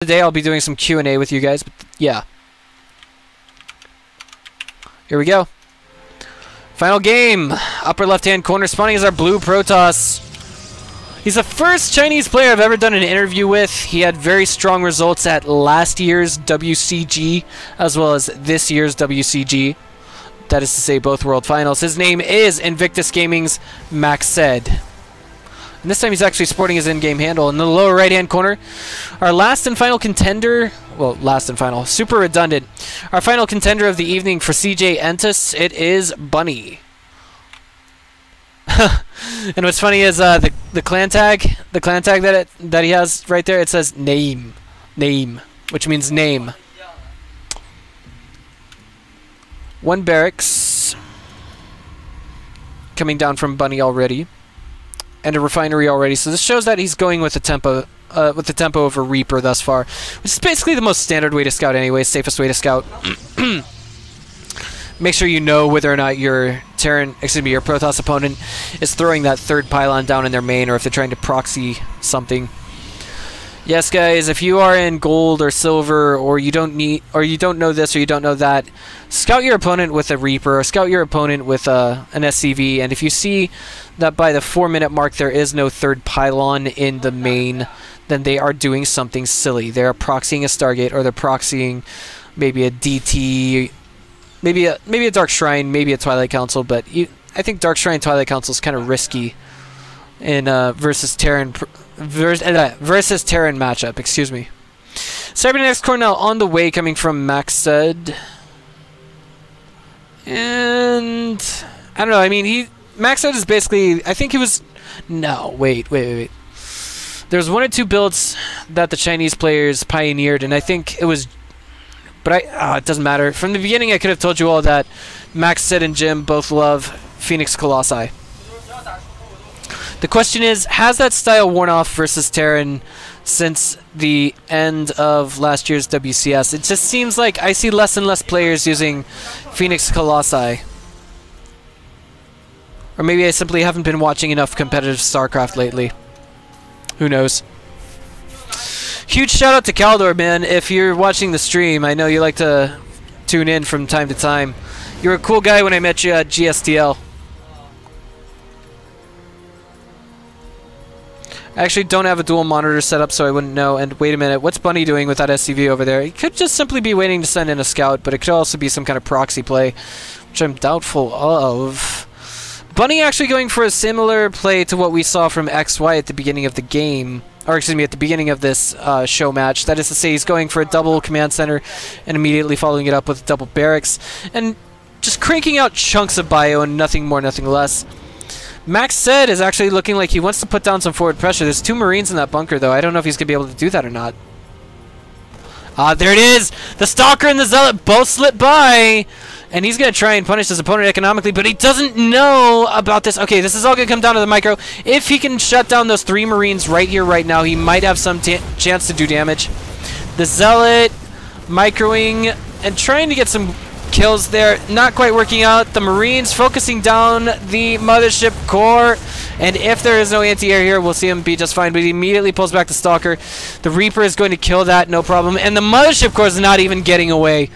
Today I'll be doing some Q&A with you guys, but yeah. Here we go. Final game. Upper left-hand corner. Spawning is our blue Protoss. He's the first Chinese player I've ever done an interview with. He had very strong results at last year's WCG, as well as this year's WCG. That is to say, both World Finals. His name is Invictus Gaming's MacSed. And this time he's actually sporting his in-game handle. In the lower right-hand corner, our last and final contender... Well, last and final. Super redundant. Our final contender of the evening for CJEntus, it is Bunny. And what's funny is the clan tag that he has right there, it says name, which means name. One barracks coming down from Bunny already, and a refinery already. So this shows that he's going with the tempo of a Reaper thus far, which is basically the most standard way to scout anyway, safest way to scout. Make sure you know whether or not your your Protoss opponent is throwing that third pylon down in their main, or if they're trying to proxy something. Yes, guys, if you are in gold or silver, or you don't know this or you don't know that, scout your opponent with a Reaper, or scout your opponent with an SCV, and if you see that by the 4-minute mark there is no third pylon in the main, then they are doing something silly. They are proxying a Stargate, or they're proxying maybe a DT, maybe a Dark Shrine, maybe a Twilight Council, but I think Dark Shrine Twilight Council is kind of risky in versus Terran matchup. Excuse me. Cybernetics Cornell on the way, coming from MacSed, and I don't know. I mean, MacSed is basically. I think he was. No, wait. There's one or two builds that the Chinese players pioneered, and I think it was. But it doesn't matter. From the beginning, I could have told you all that MacSed and Jim both love Phoenix Colossi. The question is, has that style worn off versus Terran since the end of last year's WCS? It just seems like I see less and less players using Phoenix Colossi. Or maybe I simply haven't been watching enough competitive StarCraft lately. Who knows? Huge shout out to Caldor, man. If you're watching the stream, I know you like to tune in from time to time. You're a cool guy when I met you at GSTL. I actually don't have a dual monitor set up, so I wouldn't know. And wait a minute, what's Bunny doing with that SCV over there? He could just simply be waiting to send in a scout, but it could also be some kind of proxy play, which I'm doubtful of. Bunny actually going for a similar play to what we saw from XY at the beginning of the game. Or excuse me, at the beginning of this show match. That is to say, he's going for a double command center and immediately following it up with a double barracks. And just cranking out chunks of bio and nothing more, nothing less. MacSed is actually looking like he wants to put down some forward pressure. There's 2 Marines in that bunker, though. I don't know if he's going to be able to do that or not. There it is! The Stalker and the Zealot both slip by! And he's going to try and punish his opponent economically, but he doesn't know about this. Okay, this is all going to come down to the micro. If he can shut down those 3 Marines right here, right now, he might have some chance to do damage. The Zealot microing and trying to get some kills there. Not quite working out. The Marines focusing down the Mothership core. And if there is no anti-air here, we'll see him be just fine. But he immediately pulls back the Stalker. The Reaper is going to kill that, no problem. And the Mothership core is not even getting away.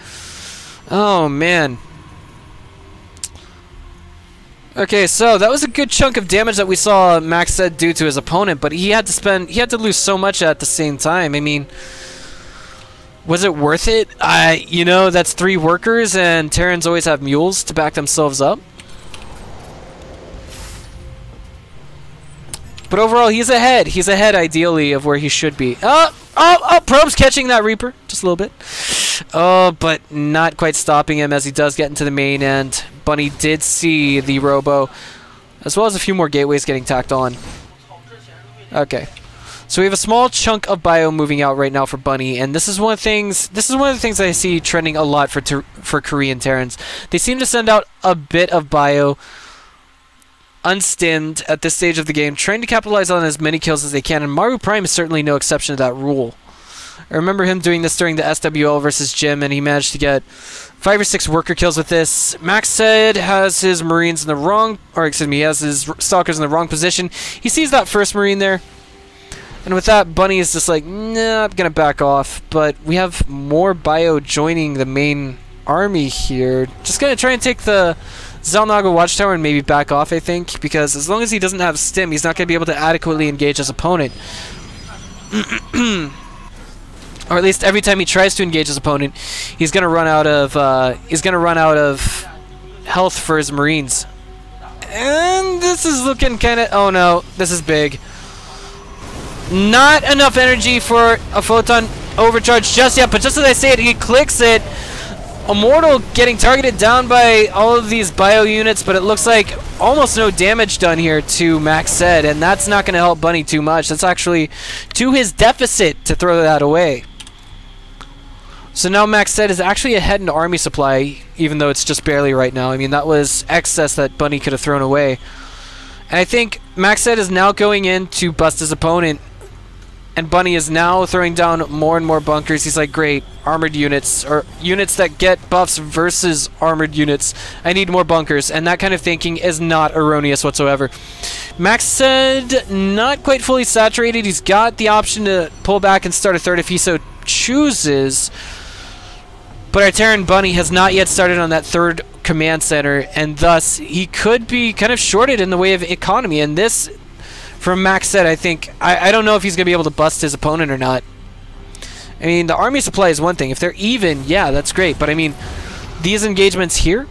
Oh, man. Okay, so that was a good chunk of damage that we saw MacSed do to his opponent, but he had to lose so much at the same time. I mean, was it worth it? You know, that's 3 workers, and Terrans always have mules to back themselves up. But overall, he's ahead. He's ahead, ideally, of where he should be. Probe's catching that Reaper. Just a little bit. Oh, but not quite stopping him as he does get into the main end. Bunny did see the Robo, as well as a few more gateways getting tacked on. Okay. So we have a small chunk of bio moving out right now for Bunny, and this is one of the things. This is one of the things I see trending a lot for Korean Terrans. They seem to send out a bit of bio unstimmed at this stage of the game, trying to capitalize on as many kills as they can, and Maru Prime is certainly no exception to that rule. I remember him doing this during the SWL versus Jim, and he managed to get 5 or 6 worker kills with this. MacSed has his Marines in the wrong, or excuse me, he has his Stalkers in the wrong position. He sees that first Marine there, And with that, Bunny is just like, nah, I'm gonna back off. But we have more bio joining the main army here. Just gonna try and take the Xel'Naga Watchtower and maybe back off, I think, because as long as he doesn't have stim, he's not gonna be able to adequately engage his opponent. Or at least every time he tries to engage his opponent, he's gonna run out of health for his Marines. And this is looking kind of... oh no, this is big. Not enough energy for a photon overcharge just yet, but just as I say it, he clicks it. Immortal getting targeted down by all of these bio units, but it looks like almost no damage done here to MacSed, and that's not going to help Bunny too much. That's actually to his deficit to throw that away. So now MacSed is actually ahead in army supply, even though it's just barely right now. I mean, that was excess that Bunny could have thrown away. And I think MacSed is now going in to bust his opponent, and Bunny is now throwing down more and more bunkers. He's like, great, armored units, or units that get buffs versus armored units. I need more bunkers, and that kind of thinking is not erroneous whatsoever. MacSed, not quite fully saturated. He's got the option to pull back and start a third if he so chooses. But our Terran Bunny has not yet started on that third command center, and thus he could be kind of shorted in the way of economy. And this, from MacSed, I think, I don't know if he's going to be able to bust his opponent or not. I mean, the army supply is one thing. If they're even, yeah, that's great. But I mean, these engagements here,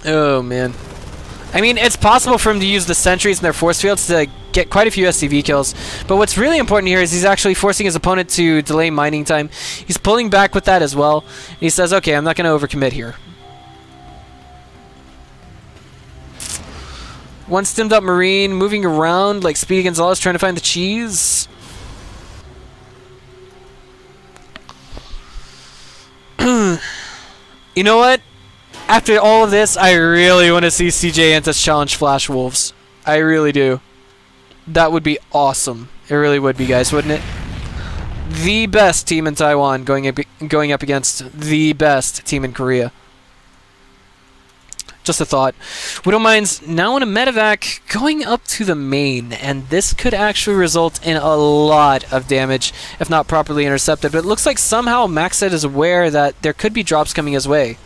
oh man. I mean, it's possible for him to use the sentries and their force fields to get quite a few SCV kills. But what's really important here is he's actually forcing his opponent to delay mining time. He's pulling back with that as well. He says, okay, I'm not going to overcommit here. One stimmed up Marine, moving around like Speedy Gonzalez, trying to find the cheese. You know what? After all of this, I really want to see CJEntus challenge Flash Wolves. I really do. That would be awesome. It really would be, guys, wouldn't it? The best team in Taiwan going up against the best team in Korea. Just a thought. Widowmine's now in a medevac going up to the main, and this could actually result in a lot of damage if not properly intercepted. But it looks like somehow MacSed is aware that there could be drops coming his way.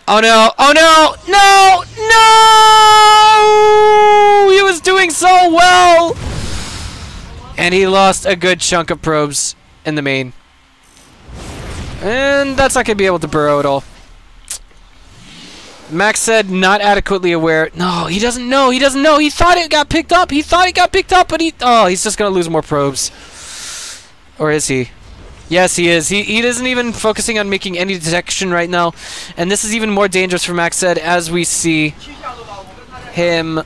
Oh no! Oh no! No! No! He was doing so well! And he lost a good chunk of probes in the main. And that's not going to be able to burrow at all. MacSed not adequately aware. No, he doesn't know. He doesn't know. He thought it got picked up. He thought it got picked up, but he's just going to lose more probes. Or is he? Yes, he is. He isn't even focusing on making any detection right now. And this is even more dangerous for MacSed as we see him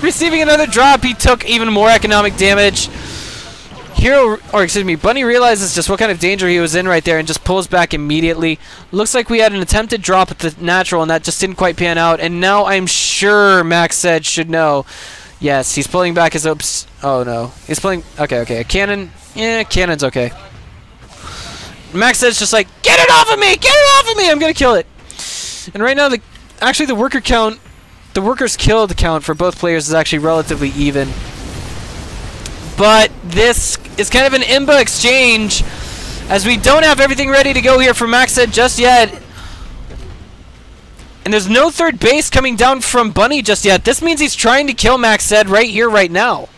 receiving another drop. He took even more economic damage. Bunny realizes just what kind of danger he was in right there and just pulls back immediately. Looks like we had an attempted drop at the natural and that just didn't quite pan out. And now I'm sure MacSed should know. Yes, he's pulling back his oops. Oh no. He's pulling. Okay. A cannon. Yeah, cannon's okay. MacSed's just like, get it off of me! Get it off of me! I'm gonna kill it. And right now, actually the worker count, the workers killed count for both players is actually relatively even. But this is kind of an IMBA exchange, as we don't have everything ready to go here for MacSed just yet. And there's no third base coming down from Bunny just yet. This means he's trying to kill MacSed right here, right now.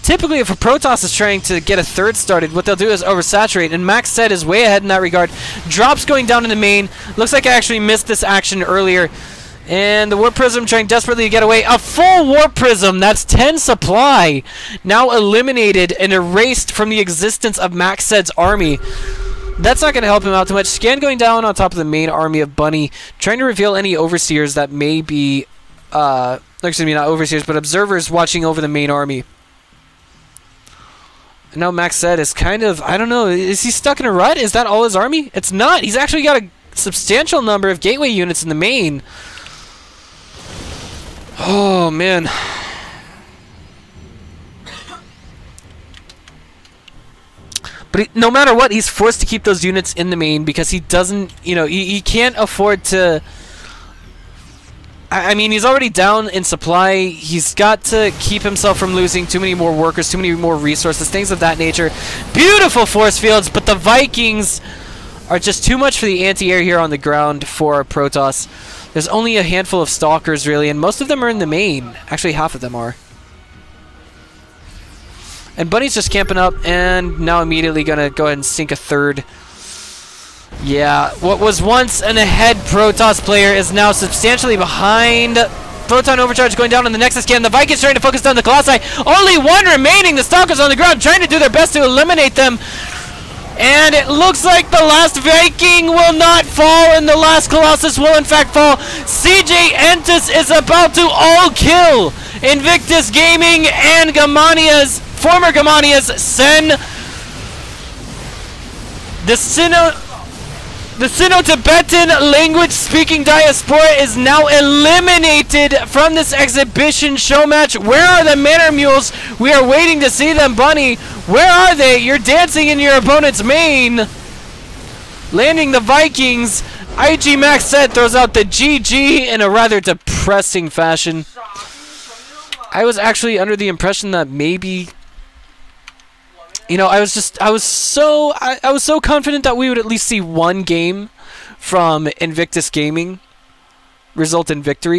Typically, if a Protoss is trying to get a third started, what they'll do is oversaturate, and MacSed is way ahead in that regard. Drops going down in the main. Looks like I actually missed this action earlier. And the Warp Prism trying desperately to get away. A full Warp Prism! That's 10 supply! Now eliminated and erased from the existence of MacSed's army. That's not going to help him out too much. Scan going down on top of the main army of Bunny, trying to reveal any overseers that may be... excuse me, not overseers, but observers watching over the main army. Now MacSed is kind of, I don't know, is he stuck in a rut? Is that all his army? It's not. He's actually got a substantial number of gateway units in the main. Oh, man. But no matter what, he's forced to keep those units in the main because he doesn't, you know, he can't afford to... I mean, he's already down in supply. He's got to keep himself from losing too many more workers, too many more resources, things of that nature. Beautiful force fields, but the Vikings are just too much for the anti-air here on the ground for Protoss. There's only a handful of stalkers, really, and most of them are in the main. Actually, half of them are. And Bunny's just camping up, and now immediately going to go ahead and sink a third. Yeah, what was once an ahead Protoss player is now substantially behind. Photon Overcharge going down on the Nexus Cannon. The Vikings trying to focus down the Colossi. Only one remaining. The Stalkers on the ground trying to do their best to eliminate them. And it looks like the last Viking will not fall, and the last Colossus will in fact fall. CJEntus is about to all kill Invictus Gaming and Gamania's, former Gamania's Sen. The Sino-Tibetan language-speaking diaspora is now eliminated from this exhibition show match. Where are the Manor Mules? We are waiting to see them, Bunny. Where are they? You're dancing in your opponent's main. Landing the Vikings. IG MacSed throws out the GG in a rather depressing fashion. I was actually under the impression that maybe... You know, I was so confident that we would at least see one game from Invictus Gaming result in victory.